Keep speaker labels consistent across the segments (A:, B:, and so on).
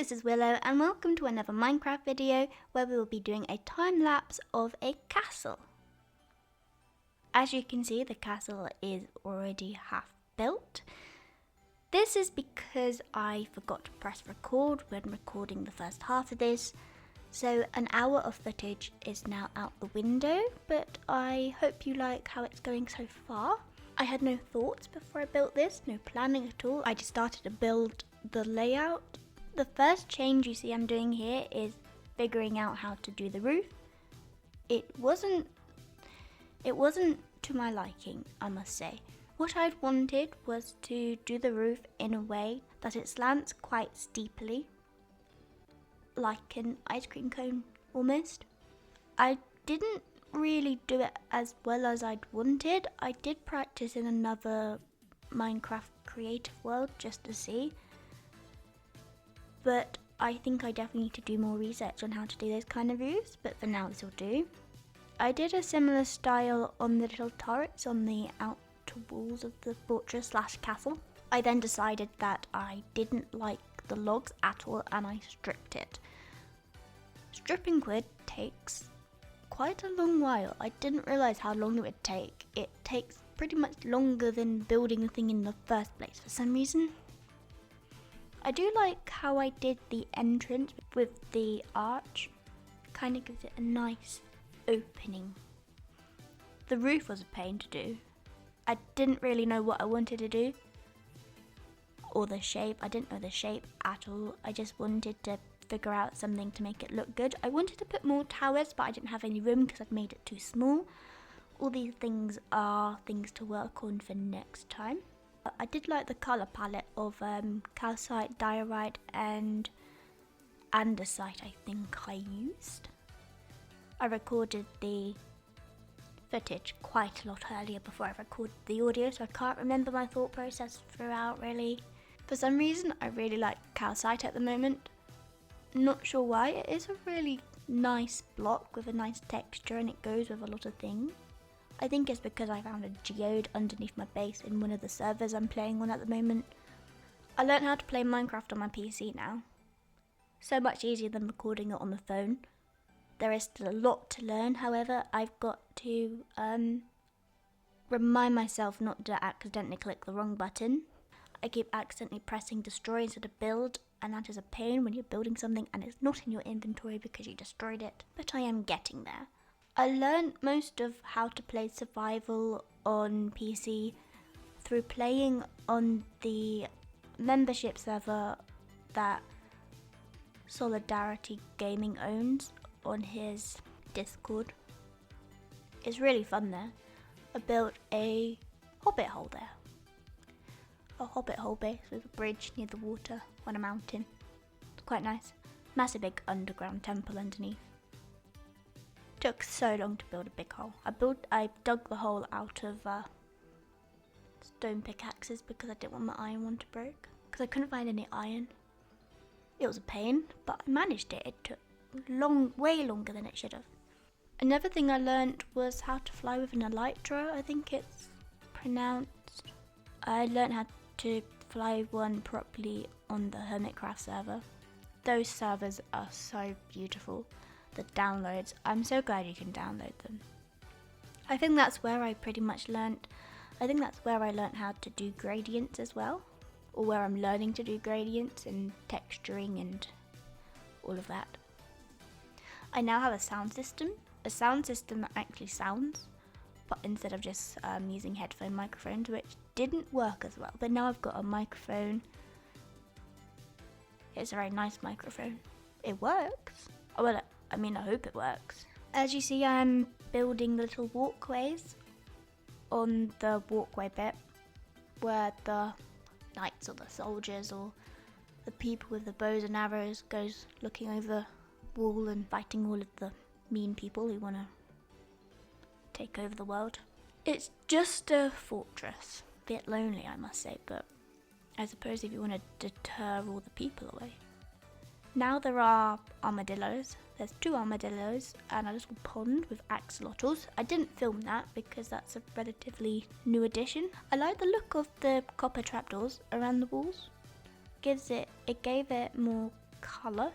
A: this is Willow and welcome to another Minecraft video where we will be doing a time lapse of a castle. As you can see, the castle is already half built. This is because I forgot to press record when recording the first half of this, so an hour of footage is now out the window, but I hope you like how it's going so far. I had no thoughts before I built this, no planning at all. I just started to build the layout. The first change you see I'm doing here is figuring out how to do the roof. It wasn't to my liking, I must say. What I'd wanted was to do the roof in a way that it slants quite steeply, like an ice cream cone almost. I didn't really do it as well as I'd wanted. I did practice in another Minecraft creative world just to see, but I think I definitely need to do more research on how to do those kind of roofs, but for now this will do. I did a similar style on the little turrets on the outer walls of the fortress / castle. I then decided that I didn't like the logs at all and I stripped it. Stripping wood takes quite a long while. I didn't realise how long it would take. It takes pretty much longer than building the thing in the first place for some reason. I do like how I did the entrance with the arch. Kind of gives it a nice opening. The roof was a pain to do. I didn't really know what I wanted to do. Or the shape. I didn't know the shape at all. I just wanted to figure out something to make it look good. I wanted to put more towers, but I didn't have any room because I'd made it too small. All these things are things to work on for next time. I did like the colour palette of calcite, diorite and andesite I think I used. I recorded the footage quite a lot earlier before I recorded the audio, so I can't remember my thought process throughout really. For some reason I really like calcite at the moment. Not sure why. It is a really nice block with a nice texture and it goes with a lot of things. I think it's because I found a geode underneath my base in one of the servers I'm playing on at the moment. I learned how to play Minecraft on my PC now. So much easier than recording it on the phone. There is still a lot to learn, however, I've got to remind myself not to accidentally click the wrong button. I keep accidentally pressing destroy instead of build, and that is a pain when you're building something and it's not in your inventory because you destroyed it, but I am getting there. I learned most of how to play survival on PC through playing on the membership server that Solidarity Gaming owns on his Discord. It's really fun there. I built a hobbit hole there. A hobbit hole base with a bridge near the water on a mountain. It's quite nice. Massive big underground temple underneath. Took so long to build a big hole. I dug the hole out of stone pickaxes because I didn't want my iron one to break. Because I couldn't find any iron. It was a pain, but I managed it. It took way longer than it should have. Another thing I learned was how to fly with an elytra, I think it's pronounced. I learned how to fly one properly on the Hermitcraft server. Those servers are so beautiful. The downloads, I'm so glad you can download them. I think that's where I pretty much learnt. I think that's where I learnt how to do gradients as well, or where I'm learning to do gradients and texturing and all of that. I now have a sound system that actually sounds, but instead of just using headphone microphones, which didn't work as well. But now I've got a microphone. It's a very nice microphone. It works. Well, I mean, I hope it works. As you see, I'm building little walkways on the walkway bit where the knights or the soldiers or the people with the bows and arrows goes looking over the wall and fighting all of the mean people who want to take over the world. It's just a fortress. A bit lonely, I must say, but I suppose if you want to deter all the people away. Now there are armadillos. There's 2 armadillos and a little pond with axolotls. I didn't film that because that's a relatively new addition. I like the look of the copper trapdoors around the walls. It gave it more colour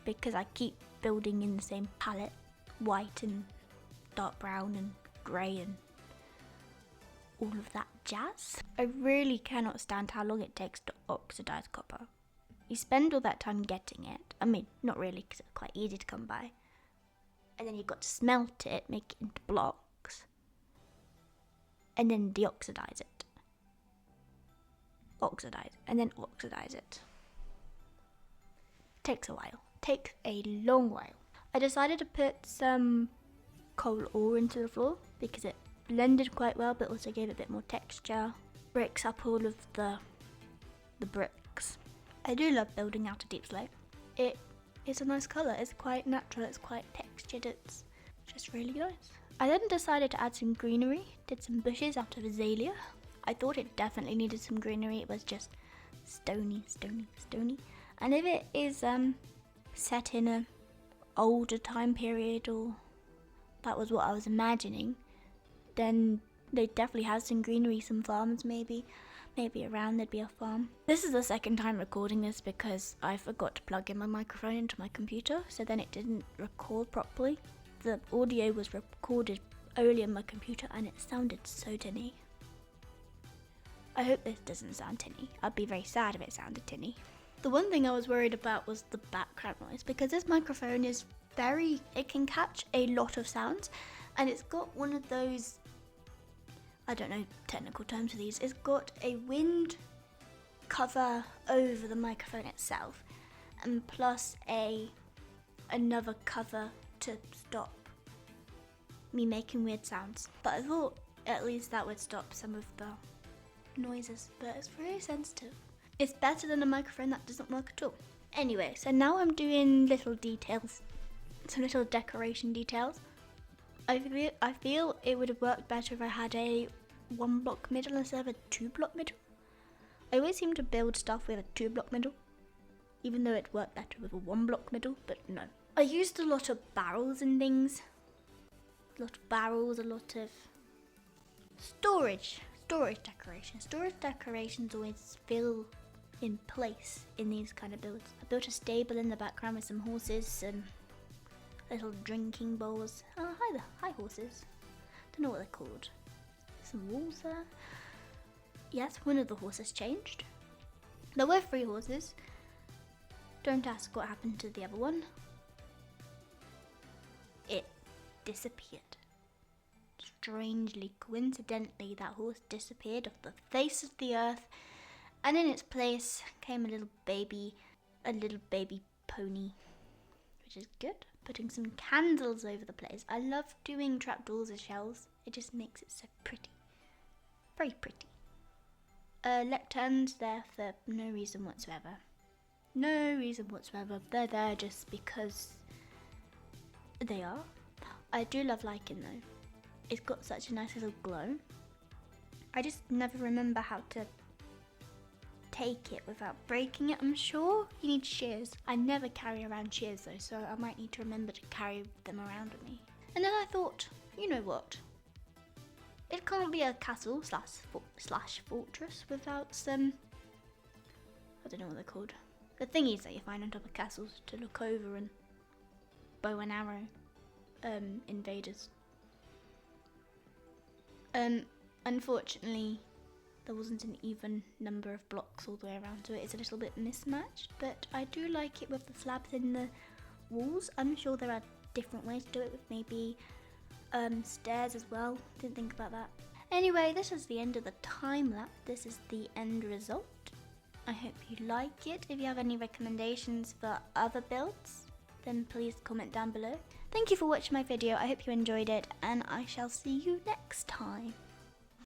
A: because I keep building in the same palette, white and dark brown and grey and all of that jazz. I really cannot stand how long it takes to oxidize copper. You spend all that time getting it. I mean, not really, because it's quite easy to come by. And then you've got to smelt it, make it into blocks, and then deoxidize it. Oxidize, and then oxidize it. Takes a while. Takes a long while. I decided to put some coal ore into the floor because it blended quite well, but also gave it a bit more texture. Breaks up all of the bricks. I do love building out a deep slate. It is a nice colour. It's quite natural. It's quite textured. It's just really nice. I then decided to add some greenery. Did some bushes out of azalea. I thought it definitely needed some greenery. It was just stony. And if it is set in a older time period, or that was what I was imagining, then they definitely have some greenery, some farms maybe around there'd be a farm. This is the second time recording this because I forgot to plug in my microphone into my computer, so then it didn't record properly. The audio was recorded early on my computer and it sounded so tinny. I hope this doesn't sound tinny. I'd be very sad if it sounded tinny. The one thing I was worried about was the background noise, because this microphone is it can catch a lot of sounds, and it's got one of those, I don't know technical terms for these, it's got a wind cover over the microphone itself, and plus another cover to stop me making weird sounds. But I thought at least that would stop some of the noises, but it's very sensitive. It's better than a microphone that doesn't work at all. Anyway, so now I'm doing little details, some little decoration details. I feel it would have worked better if I had a 1 block middle instead of a 2 block middle. I always seem to build stuff with a 2 block middle, even though it worked better with a 1 block middle, but no. I used a lot of barrels and things. A lot of barrels, a lot of storage decorations. Storage decorations always feel in place in these kind of builds. I built a stable in the background with some horses, some little drinking bowls. Oh, hi there, hi horses. Don't know what they're called. Some walls there. Yes, one of the horses changed. There were 3 horses. Don't ask what happened to the other one. It disappeared. Strangely, coincidentally, that horse disappeared off the face of the earth, and in its place came a little baby pony, which is good. Putting some candles over the place. I love doing trapdoors as shells. It just makes it so pretty. Very pretty. Lecterns there for no reason whatsoever. No reason whatsoever. They're there just because they are. I do love lichen though. It's got such a nice little glow. I just never remember how to take it without breaking it. I'm sure you need shears. I never carry around shears though, so I might need to remember to carry them around with me. And then I thought, you know what? It can't be a castle slash fortress without some, I don't know what they're called. The thingies that you find on top of castles to look over and bow and arrow invaders. Unfortunately, there wasn't an even number of blocks all the way around, so it is a little bit mismatched, but I do like it with the slabs in the walls. I'm sure there are different ways to do it, with maybe stairs as well. Didn't think about that. Anyway, this is the end of the time lapse. This is the end result. I hope you like it. If you have any recommendations for other builds, then please comment down below. Thank you for watching my video. I hope you enjoyed it, and I shall see you next time.